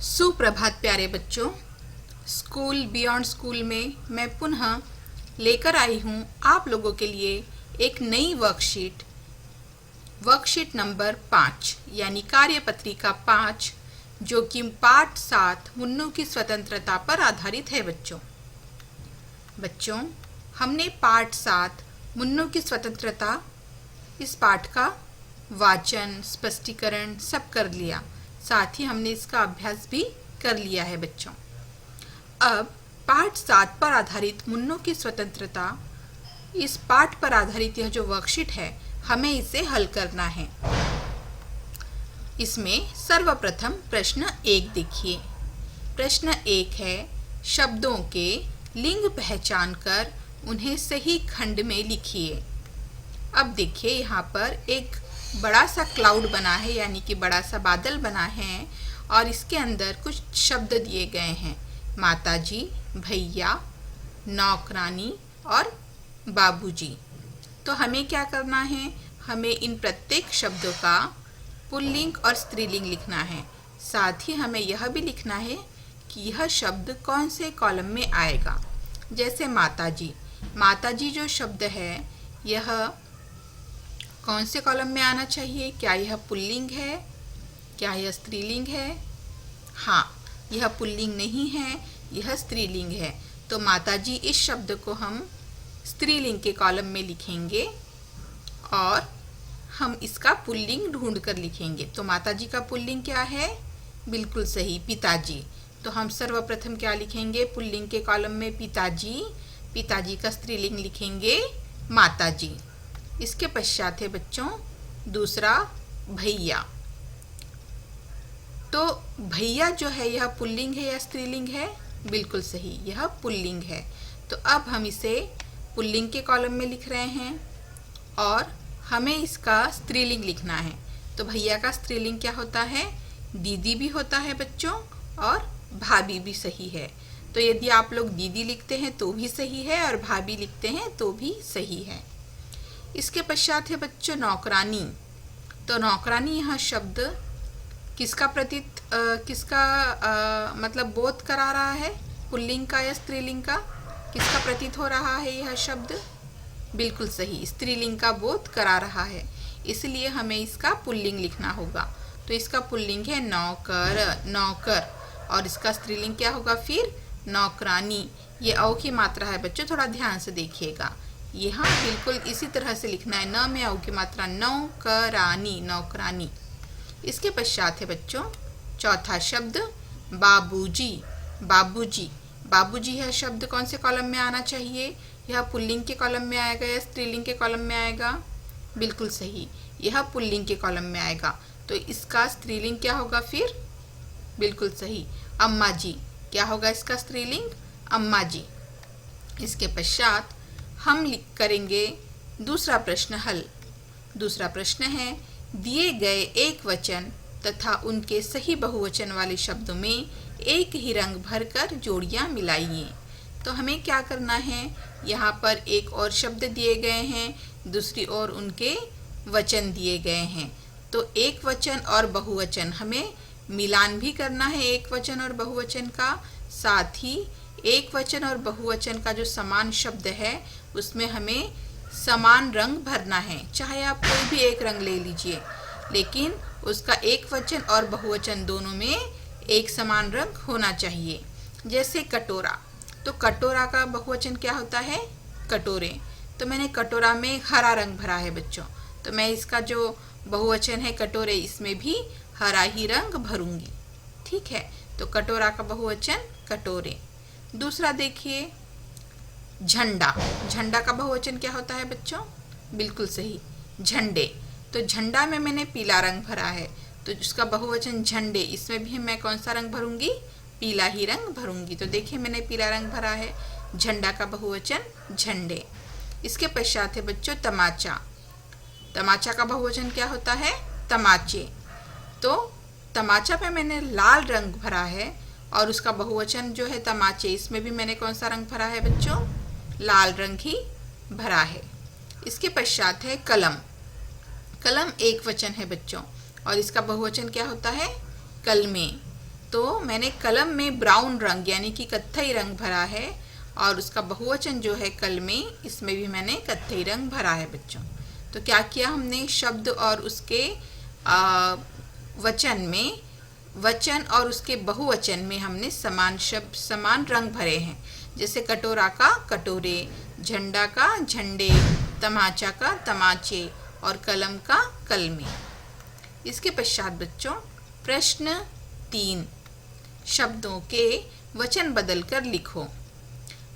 सुप्रभात प्यारे बच्चों। स्कूल बियॉन्ड स्कूल में मैं पुनः लेकर आई हूँ आप लोगों के लिए एक नई वर्कशीट नंबर 5 यानी कार्यपत्रिका 5, जो कि पाठ 7 मुन्नों की स्वतंत्रता पर आधारित है। बच्चों हमने पाठ 7 मुन्नों की स्वतंत्रता इस पाठ का वाचन स्पष्टीकरण सब कर लिया, साथ ही हमने इसका अभ्यास भी कर लिया है। बच्चों अब पाठ 7 पर आधारित मुन्नों की स्वतंत्रता, इस पाठ पर आधारित यह जो वर्कशीट है, हमें इसे हल करना है। इसमें सर्वप्रथम प्रश्न 1 देखिए। प्रश्न 1 है, शब्दों के लिंग पहचान कर उन्हें सही खंड में लिखिए। अब देखिए यहाँ पर एक बड़ा सा क्लाउड बना है, यानी कि बड़ा सा बादल बना है, और इसके अंदर कुछ शब्द दिए गए हैं, माताजी, भैया, नौकरानी और बाबूजी। तो हमें क्या करना है, हमें इन प्रत्येक शब्दों का पुल्लिंग और स्त्रीलिंग लिखना है। साथ ही हमें यह भी लिखना है कि यह शब्द कौन से कॉलम में आएगा। जैसे माताजी, माताजी जो शब्द है यह कौन से कॉलम में आना चाहिए? क्या यह पुल्लिंग है? क्या यह स्त्रीलिंग है? हाँ, यह पुल्लिंग नहीं है, यह स्त्रीलिंग है। तो माताजी इस शब्द को हम स्त्रीलिंग के कॉलम में लिखेंगे और हम इसका पुल्लिंग ढूंढ कर लिखेंगे। तो माताजी का पुल्लिंग क्या है? बिल्कुल सही, पिताजी। तो हम सर्वप्रथम क्या लिखेंगे? पुल्लिंग के कॉलम में पिताजी, पिताजी का स्त्रीलिंग लिखेंगे माताजी। इसके पश्चात है बच्चों दूसरा भैया। तो भैया जो है यह पुल्लिंग है या स्त्रीलिंग है? बिल्कुल सही, यह पुल्लिंग है। तो अब हम इसे पुल्लिंग के कॉलम में लिख रहे हैं और हमें इसका स्त्रीलिंग लिखना है। तो भैया का स्त्रीलिंग क्या होता है? दीदी भी होता है बच्चों, और भाभी भी सही है। तो यदि आप लोग दीदी लिखते हैं तो भी सही है और भाभी लिखते हैं तो भी सही है। इसके पश्चात है बच्चों नौकरानी। तो नौकरानी यह शब्द किसका मतलब बोध करा रहा है? पुल्लिंग का या स्त्रीलिंग का? किसका प्रतीत हो रहा है यह शब्द? बिल्कुल सही, स्त्रीलिंग का बोध करा रहा है, इसलिए हमें इसका पुल्लिंग लिखना होगा। तो इसका पुल्लिंग है नौकर, नौकर, और इसका स्त्रीलिंग क्या होगा फिर? नौकरानी। ये औ की मात्रा है बच्चों, थोड़ा ध्यान से देखिएगा। यहाँ बिल्कुल इसी तरह से लिखना है, न में औ की मात्रा, नौकरानी, नौकरानी। इसके पश्चात है बच्चों चौथा शब्द बाबूजी, बाबूजी। बाबूजी यह शब्द कौन से कॉलम में आना चाहिए? यह पुल्लिंग के कॉलम में आएगा या स्त्रीलिंग के कॉलम में आएगा? बिल्कुल सही, यह पुल्लिंग के कॉलम में आएगा। तो इसका स्त्रीलिंग क्या होगा फिर? बिल्कुल सही, अम्मा जी। क्या होगा इसका स्त्रीलिंग? अम्मा जी। इसके पश्चात हम करेंगे दूसरा प्रश्न हल। दूसरा प्रश्न है, दिए गए एक वचन तथा उनके सही बहुवचन वाले शब्दों में एक ही रंग भरकर जोड़ियां मिलाइए। तो हमें क्या करना है, यहाँ पर एक और शब्द दिए गए हैं, दूसरी ओर उनके वचन दिए गए हैं। तो एक वचन और बहुवचन हमें मिलान भी करना है, एक वचन और बहुवचन का। साथ ही एक वचन और बहुवचन का जो समान शब्द है उसमें हमें समान रंग भरना है। चाहे आप कोई भी एक रंग ले लीजिए, लेकिन उसका एक वचन और बहुवचन दोनों में एक समान रंग होना चाहिए। जैसे कटोरा, तो कटोरा का बहुवचन क्या होता है? कटोरे। तो मैंने कटोरा में हरा रंग भरा है बच्चों, तो मैं इसका जो बहुवचन है कटोरे, इसमें भी हरा ही रंग भरूंगी। ठीक है, तो कटोरा का बहुवचन कटोरे। दूसरा देखिए झंडा। झंडा का बहुवचन क्या होता है बच्चों? बिल्कुल सही, झंडे। तो झंडा में मैंने पीला रंग भरा है, तो इसका बहुवचन झंडे, इसमें भी मैं कौन सा रंग भरूंगी? पीला ही रंग भरूंगी। तो देखिए मैंने पीला रंग भरा है, झंडा का बहुवचन झंडे। इसके पश्चात है बच्चों तमाचा। तमाचा का बहुवचन क्या होता है? तमाचे। तो तमाचा पे मैंने लाल रंग भरा है और उसका बहुवचन जो है तमाचे, इसमें भी मैंने कौन सा रंग भरा है बच्चों? लाल रंग ही भरा है। इसके पश्चात है कलम। कलम एक वचन है बच्चों और इसका बहुवचन क्या होता है? कलमे। तो मैंने कलम में ब्राउन रंग यानी कि कत्थई रंग भरा है, और उसका बहुवचन जो है कल में, इसमें भी मैंने कत्थई रंग भरा है बच्चों। तो क्या किया हमने, शब्द और उसके वचन में, वचन और उसके बहुवचन में हमने समान शब्द, समान रंग भरे हैं। जैसे कटोरा का कटोरे, झंडा का झंडे, तमाचा का तमाचे और कलम का कलमे। इसके पश्चात बच्चों प्रश्न 3, शब्दों के वचन बदलकर लिखो।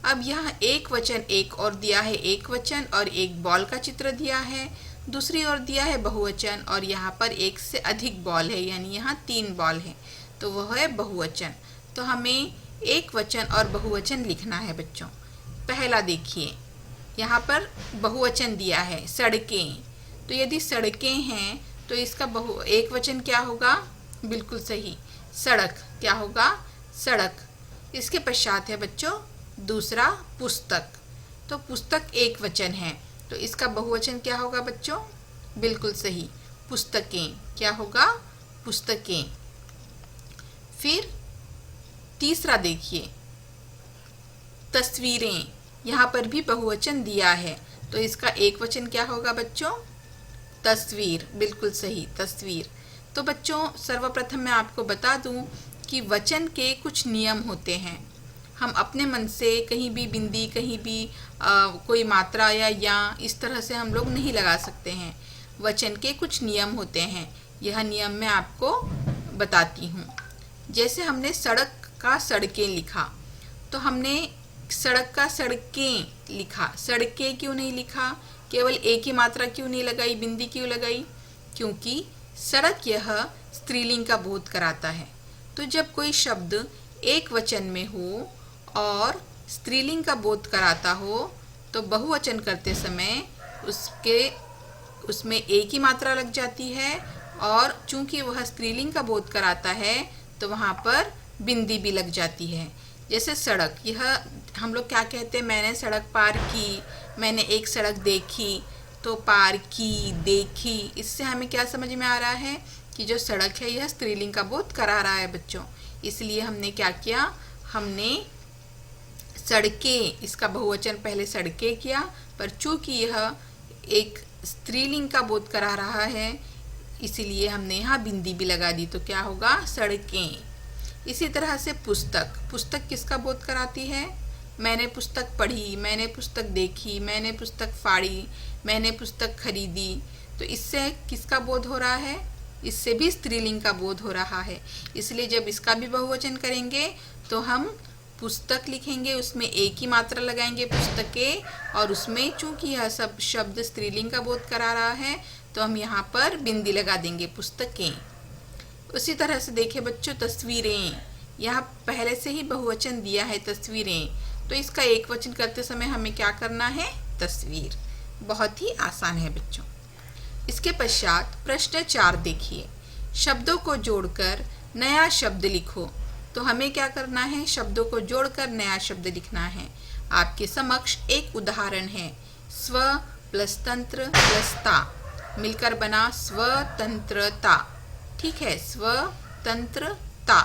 अब यहाँ एक वचन एक और दिया है, एक वचन और एक बॉल का चित्र दिया है, दूसरी ओर दिया है बहुवचन, और यहाँ पर एक से अधिक बॉल है, यानी यहाँ 3 बॉल है, तो वह है बहुवचन। तो हमें एक वचन और बहुवचन लिखना है बच्चों। पहला देखिए, यहाँ पर बहुवचन दिया है सड़कें, तो यदि सड़कें हैं तो इसका एक वचन क्या होगा, बिल्कुल सही, सड़क। क्या होगा, सड़क। इसके पश्चात है बच्चों दूसरा पुस्तक, तो पुस्तक एक वचन है, तो इसका बहुवचन क्या होगा बच्चों, बिल्कुल सही, पुस्तकें। क्या होगा, पुस्तकें। फिर तीसरा देखिए, तस्वीरें, यहाँ पर भी बहुवचन दिया है, तो इसका एक वचन क्या होगा बच्चों, तस्वीर। बिल्कुल सही, तस्वीर। तो बच्चों सर्वप्रथम मैं आपको बता दूं कि वचन के कुछ नियम होते हैं। हम अपने मन से कहीं भी बिंदी, कहीं भी कोई मात्रा या इस तरह से हम लोग नहीं लगा सकते हैं। वचन के कुछ नियम होते हैं, यह नियम मैं आपको बताती हूँ। जैसे हमने सड़क का सड़कें लिखा, तो हमने सड़क का सड़कें लिखा, सड़कें क्यों नहीं लिखा, केवल एक ही मात्रा क्यों नहीं लगाई, बिंदी क्यों लगाई, क्योंकि सड़क यह स्त्रीलिंग का बोध कराता है। तो जब कोई शब्द एक वचन में हो और स्त्रीलिंग का बोध कराता हो, तो बहुवचन करते समय उसमें एक ही मात्रा लग जाती है, और चूंकि वह स्त्रीलिंग का बोध कराता है तो वहाँ पर बिंदी भी लग जाती है। जैसे सड़क, यह हम लोग क्या कहते हैं, मैंने सड़क पार की, मैंने एक सड़क देखी, तो पार की, देखी, इससे हमें क्या समझ में आ रहा है कि जो सड़क है यह स्त्रीलिंग का बोध करा रहा है बच्चों। इसलिए हमने क्या किया, हमने सड़कें, इसका बहुवचन पहले सड़कें किया, पर चूंकि यह एक स्त्रीलिंग का बोध करा रहा है, इसीलिए हमने यहाँ बिंदी भी लगा दी, तो क्या होगा, सड़कें। इसी तरह से पुस्तक, पुस्तक किसका बोध कराती है, मैंने पुस्तक पढ़ी, मैंने पुस्तक देखी, मैंने पुस्तक फाड़ी, मैंने पुस्तक खरीदी, तो इससे किसका बोध हो रहा है, इससे भी स्त्रीलिंग का बोध हो रहा है। इसलिए जब इसका भी बहुवचन करेंगे तो हम पुस्तक लिखेंगे, उसमें एक ही मात्रा लगाएंगे पुस्तकें, और उसमें चूंकि यह सब शब्द स्त्रीलिंग का बोध करा रहा है तो हम यहाँ पर बिंदी लगा देंगे, पुस्तकें। उसी तरह से देखिए बच्चों तस्वीरें, यहाँ पहले से ही बहुवचन दिया है तस्वीरें, तो इसका एक वचन करते समय हमें क्या करना है, तस्वीर। बहुत ही आसान है बच्चों। इसके पश्चात प्रश्न 4 देखिए, शब्दों को जोड़कर नया शब्द लिखो। तो हमें क्या करना है, शब्दों को जोड़कर नया शब्द लिखना है। आपके समक्ष एक उदाहरण है, स्व प्लस तंत्र प्लस ता मिलकर बना स्वतंत्रता। ठीक है, स्वतंत्रता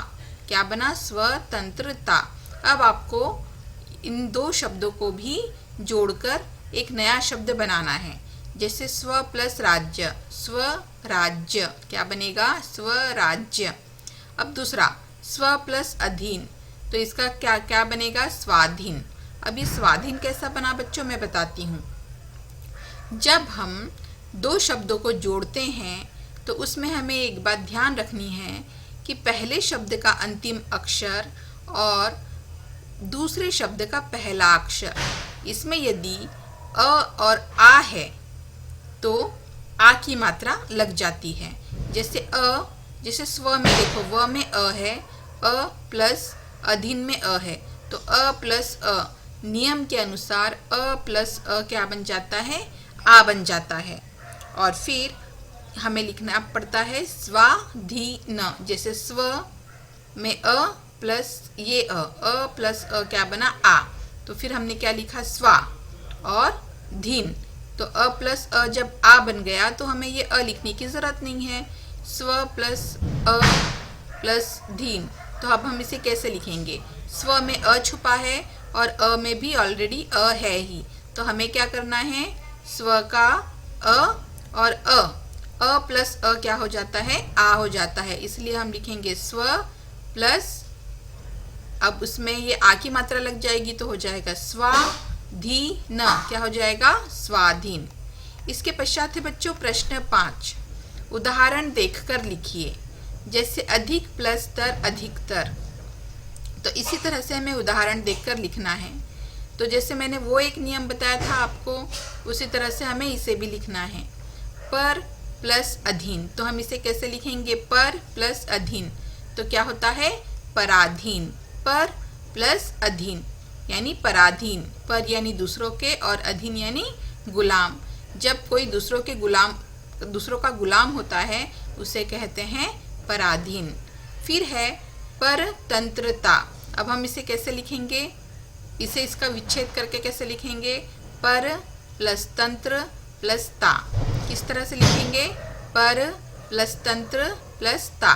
क्या बना, स्वतंत्रता। अब आपको इन 2 शब्दों को भी जोड़कर एक नया शब्द बनाना है। जैसे स्व प्लस राज्य, स्वराज्य, क्या बनेगा, स्वराज्य। अब दूसरा स्व प्लस अधीन, तो इसका क्या क्या बनेगा, स्वाधीन। अभी स्वाधीन कैसा बना बच्चों, मैं बताती हूँ। जब हम 2 शब्दों को जोड़ते हैं तो उसमें हमें एक बात ध्यान रखनी है कि पहले शब्द का अंतिम अक्षर और दूसरे शब्द का पहला अक्षर, इसमें यदि अ और आ है तो आ की मात्रा लग जाती है। जैसे जैसे स्व में देखो, व में अ है, अ प्लस अधीन में अ है, तो अ प्लस अ, नियम के अनुसार अ प्लस अ क्या बन जाता है, आ बन जाता है। और फिर हमें लिखना पड़ता है स्वाधीन। जैसे स्व में अ प्लस ये अ प्लस अ क्या बना, आ, तो फिर हमने क्या लिखा, स्वा। और धीन, तो अ प्लस अ जब आ बन गया तो हमें ये अ लिखने की जरूरत नहीं है, स्व प्लस अ प्लस धीन, तो अब हम इसे कैसे लिखेंगे? स्व में अ छुपा है और अ में भी ऑलरेडी अ है ही, तो हमें क्या करना है? स्व का अ और अ प्लस अ क्या हो जाता है? आ हो जाता है, इसलिए हम लिखेंगे स्व प्लस, अब उसमें ये आ की मात्रा लग जाएगी तो हो जाएगा स्वाधीन। क्या हो जाएगा? स्वाधीन। इसके पश्चात है बच्चों प्रश्न 5। उदाहरण देखकर लिखिए। जैसे अधिक प्लस तर अधिकतर, तो इसी तरह से हमें उदाहरण देखकर लिखना है। तो जैसे मैंने वो एक नियम बताया था आपको, उसी तरह से हमें इसे भी लिखना है। पर प्लस अधीन, तो हम इसे कैसे लिखेंगे? पर प्लस अधीन, तो क्या होता है? पराधीन। पर प्लस अधीन यानी पराधीन। पर यानी दूसरों के और अधीन यानी गुलाम। जब कोई दूसरों का गुलाम होता है उसे कहते हैं पराधीन। फिर है परतंत्रता। अब हम इसे कैसे लिखेंगे? इसका विच्छेद करके कैसे लिखेंगे? पर प्लस तंत्र प्लस ता। किस तरह से लिखेंगे? पर प्लस तंत्र प्लस ता।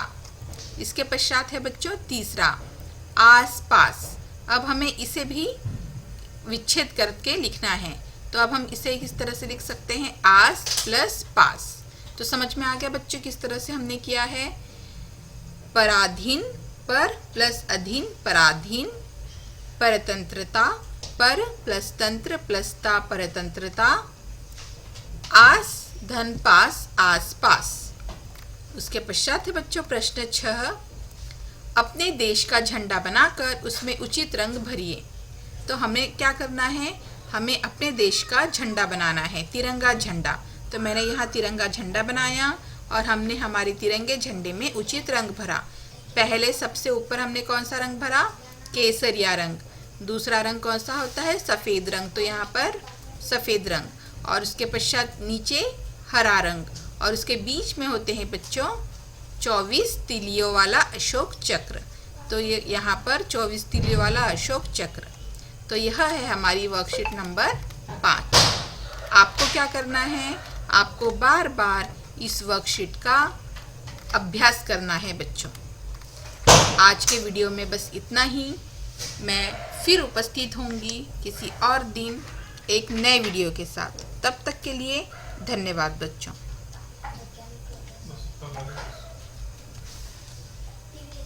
इसके पश्चात है बच्चों तीसरा आस पास। अब हमें इसे भी विच्छेद करके लिखना है, तो अब हम इसे किस तरह से लिख सकते हैं? आस प्लस पास। तो समझ में आ गया बच्चों किस तरह से हमने किया है? पराधीन, पर प्लस अधीन पराधीन, परतंत्रता, पर प्लस तंत्र प्लस ता परतंत्रता, आस धन पास आस पास। उसके पश्चात है बच्चों प्रश्न 6। अपने देश का झंडा बनाकर उसमें उचित रंग भरिए। तो हमें क्या करना है? हमें अपने देश का झंडा बनाना है, तिरंगा झंडा। तो मैंने यहाँ तिरंगा झंडा बनाया और हमने हमारे तिरंगे झंडे में उचित रंग भरा। पहले सबसे ऊपर हमने कौन सा रंग भरा? केसरिया रंग। दूसरा रंग कौन सा होता है? सफ़ेद रंग, तो यहाँ पर सफ़ेद रंग। और उसके पश्चात नीचे हरा रंग, और उसके बीच में होते हैं बच्चों 24 तीलियों वाला अशोक चक्र। तो ये यहाँ पर 24 तीलियों वाला अशोक चक्र। तो यह है हमारी वर्कशीट नंबर 5। आपको क्या करना है? आपको बार बार इस वर्कशीट का अभ्यास करना है बच्चों। आज के वीडियो में बस इतना ही। मैं फिर उपस्थित होंगी किसी और दिन एक नए वीडियो के साथ। तब तक के लिए धन्यवाद बच्चों।